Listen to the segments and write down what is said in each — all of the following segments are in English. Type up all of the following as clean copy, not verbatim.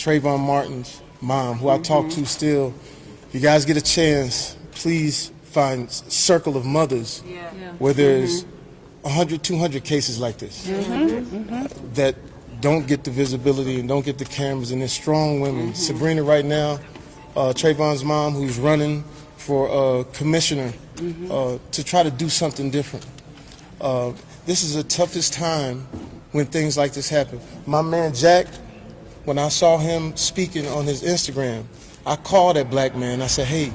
Trayvon Martin's mom, who I talk to still. If you guys get a chance, please find Circle of Mothers where there's 100, 200 cases like this that don't get the visibility and don't get the cameras, and they're strong women. Sabrina right now, Trayvon's mom, who's running for commissioner to try to do something different. This is the toughest time when things like this happen. My man Jack, when I saw him speaking on his Instagram, I called that black man. I said, hey,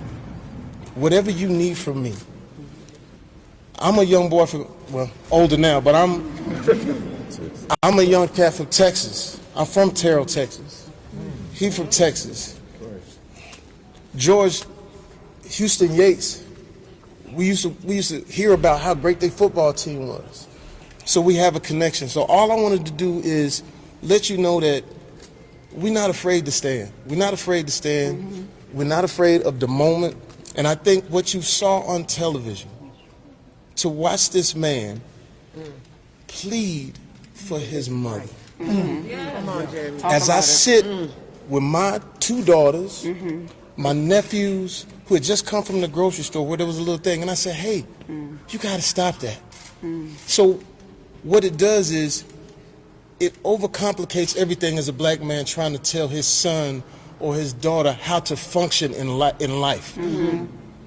whatever you need from me. I'm a young boy from, well, older now, but I'm a young cat from Texas. I'm from Terrell, Texas. He from Texas. George Houston Yates, we used to hear about how great their football team was. So we have a connection. So all I wanted to do is let you know that we're not afraid to stand. We're not afraid to stand. We're not afraid of the moment. And I think what you saw on television, to watch this man plead for his mother. As I sit with my two daughters, my nephews, who had just come from the grocery store where there was a little thing, and I said, hey, you got to stop that. So what it does is it overcomplicates everything as a black man trying to tell his son or his daughter how to function in life.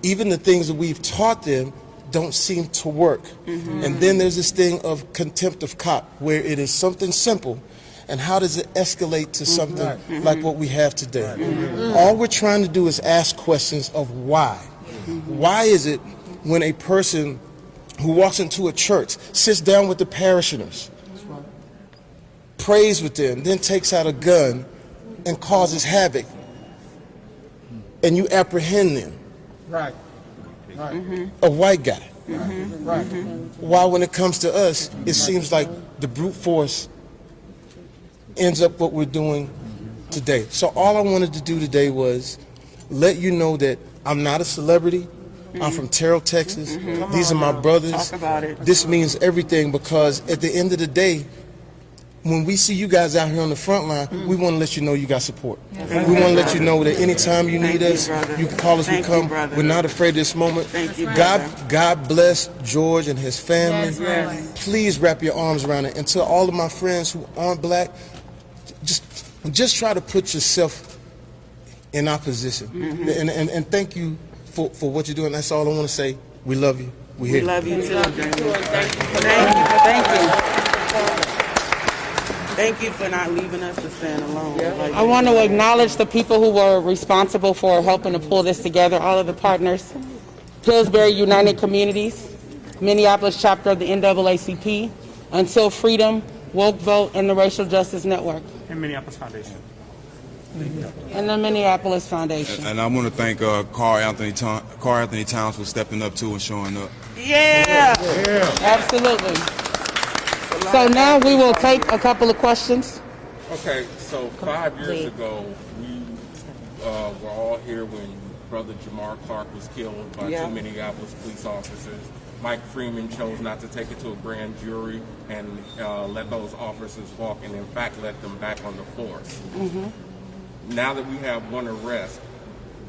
Even the things that we've taught them don't seem to work. And then there's this thing of contempt of cop, where it is something simple, and how does it escalate to something like what we have today? All we're trying to do is ask questions of why. Why is it when a person who walks into a church, sits down with the parishioners, prays with them, then takes out a gun and causes havoc, and you apprehend them? Right. A white guy. Why, when it comes to us, it seems like the brute force ends up what we're doing today. So all I wanted to do today was let you know that I'm not a celebrity. I'm from Terrell, Texas. These are my brothers. Talk about it. This means everything, because at the end of the day, when we see you guys out here on the front line, we want to let you know you got support. We want to let you know that anytime you need us, you can call us, we come. We're not afraid of this moment. God bless George and his family. Please wrap your arms around it. And to all of my friends who aren't black, just try to put yourself in our position. And thank you for what you're doing. That's all I want to say. We love you. We're here. We love you too. Thank you. Thank you for not leaving us to stand alone. I want to acknowledge the people who were responsible for helping to pull this together, all of the partners. Pillsbury United Communities, Minneapolis chapter of the NAACP, Until Freedom, Woke Vote, and the Racial Justice Network. And Minneapolis Foundation. And the Minneapolis Foundation. And I want to thank Carl Anthony Towns for stepping up too and showing up. Yeah. Absolutely. So now we will take a couple of questions. Okay, so 5 years ago, we were all here when Brother Jamar Clark was killed by two Minneapolis police officers. Mike Freeman chose not to take it to a grand jury and let those officers walk, and in fact let them back on the force. Now that we have one arrest,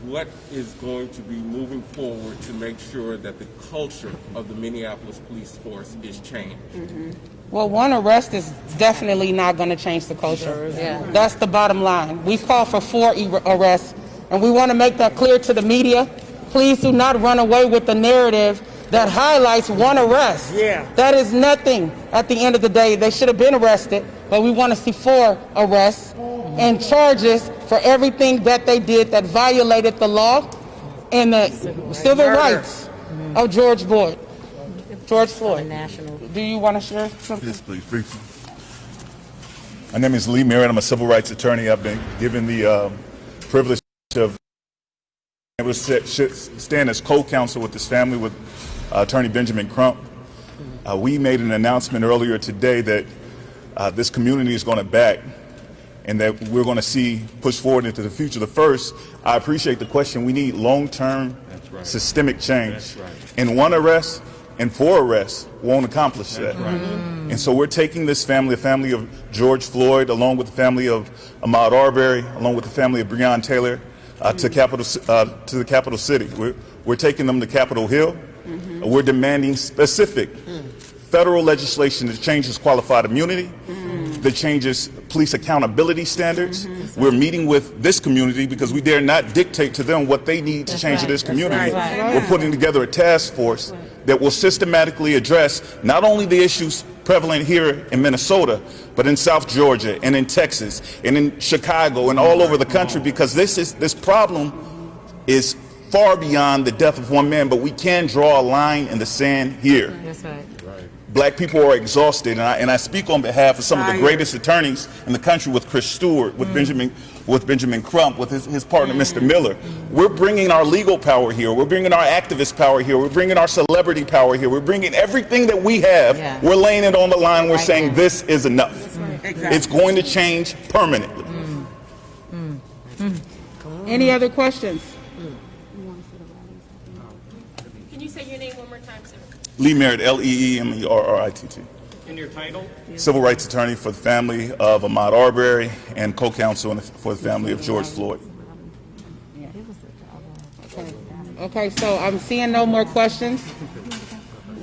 what is going to be moving forward to make sure that the culture of the Minneapolis police force is changed? Well, one arrest is definitely not going to change the culture. That's the bottom line. We've called for 4 arrests, and we want to make that clear to the media. Please do not run away with the narrative that highlights one arrest. That is nothing at the end of the day. They should have been arrested, but we want to see 4 arrests and charges for everything that they did that violated the law and the civil rights of George Floyd. Do you want to share something? Yes, please, briefly. My name is Lee Merritt. I'm a civil rights attorney. I've been given the privilege of able to stand as co-counsel with this family with Attorney Benjamin Crump. We made an announcement earlier today that this community is going to back and that we're going to see push forward into the future. The first, I appreciate the question. We need long-term systemic change. In one arrest, and 4 arrests won't accomplish that. And so we're taking this family, the family of George Floyd, along with the family of Ahmaud Arbery, along with the family of Breonna Taylor, to the capital city. We're taking them to Capitol Hill. We're demanding specific federal legislation that changes qualified immunity, that changes police accountability standards. We're meeting with this community because we dare not dictate to them what they need to change this community. We're putting together a task force that will systematically address not only the issues prevalent here in Minnesota, but in South Georgia and in Texas and in Chicago and all over the country, because this problem is far beyond the death of one man, but we can draw a line in the sand here. That's right. Black people are exhausted, and I speak on behalf of some of the greatest attorneys in the country, with Chris Stewart, with Benjamin Crump, with his partner, Mr. Miller. We're bringing our legal power here. We're bringing our activist power here. We're bringing our celebrity power here. We're bringing everything that we have. Yeah. We're laying it on the line. We're saying this is enough. Exactly. It's going to change permanently. Any other questions? Can you say your name one more time, sir? Lee Merritt, Leemerritt. And your title? Civil rights attorney for the family of Ahmaud Arbery and co-counsel for the family of George Floyd. Okay, so I'm seeing no more questions.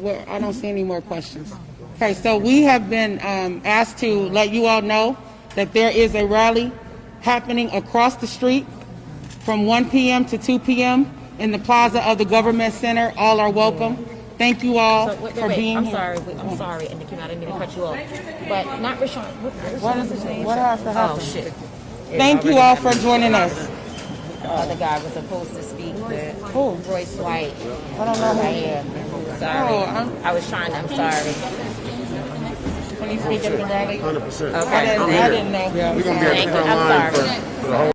I don't see any more questions. Okay, so we have been asked to let you all know that there is a rally happening across the street from 1 p.m. to 2 p.m. in the plaza of the Government Center. All are welcome. Thank you all for being here. I'm sorry, and I didn't mean to cut you off. But not Rashawn. What has to happen? Oh, shit. Thank you all for joining us. The other guy was supposed to speak with Who? Royce White. I don't know who. Yeah. Sorry. I was trying. I'm sorry. Can you speak at the rally? 100%. Okay. I didn't know. We're going to be at the front line for